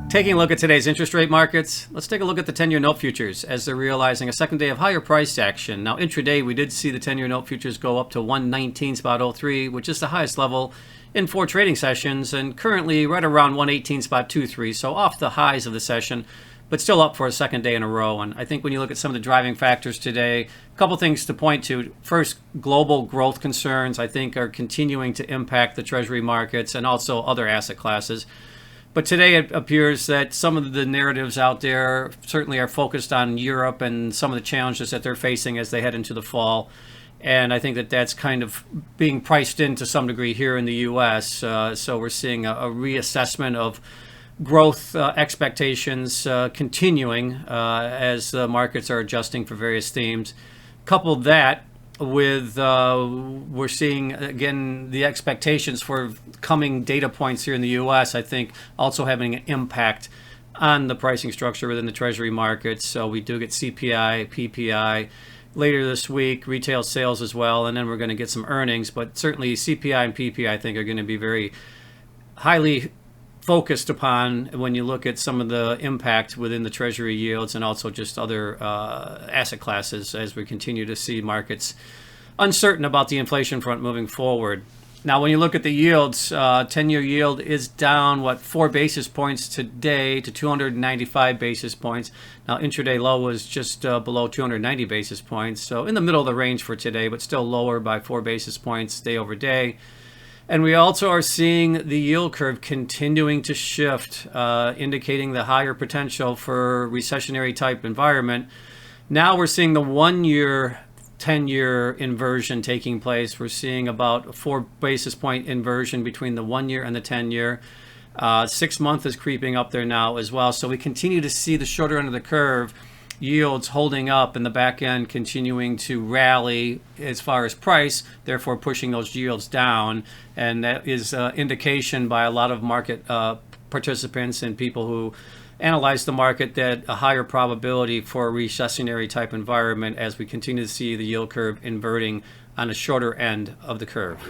Taking a look at today's interest rate markets, let's take a look at the 10-year note futures as they're realizing a second day of higher price action. Now, intraday, we did see the 10-year note futures go up to 119.03, which is the highest level in 4 trading sessions, and currently right around 118.23, so off the highs of the session, but still up for a second day in a row. And I think when you look at some of the driving factors today, a couple things to point to. First, global growth concerns, I think, are continuing to impact the treasury markets and also other asset classes. But today it appears that some of the narratives out there certainly are focused on Europe and some of the challenges that they're facing as they head into the fall. And I think that that's kind of being priced in to some degree here in the U.S. So we're seeing a reassessment of growth expectations continuing as the markets are adjusting for various themes. Couple that with we're seeing again the expectations for coming data points here in the US, I think also having an impact on the pricing structure within the treasury markets. So we do get CPI, PPI later this week, retail sales as well, and then we're going to get some earnings, but certainly CPI and PPI I think are going to be very highly focused upon when you look at some of the impact within the treasury yields and also just other asset classes as we continue to see markets uncertain about the inflation front moving forward. Now, when you look at the yields, 10-year yield is down, 4 basis points today to 295 basis points. Now, intraday low was just below 290 basis points, so in the middle of the range for today, but still lower by 4 basis points day over day. And we also are seeing the yield curve continuing to shift, indicating the higher potential for recessionary type environment. Now we're seeing the 1-year, 10-year inversion taking place. We're seeing about a 4 basis point inversion between the 1-year and the 10-year. 6-month is creeping up there now as well. So we continue to see the shorter end of the curve yields holding up and the back end continuing to rally as far as price, therefore pushing those yields down. And that is indication by a lot of market participants and people who analyze the market that a higher probability for a recessionary type environment as we continue to see the yield curve inverting on the shorter end of the curve.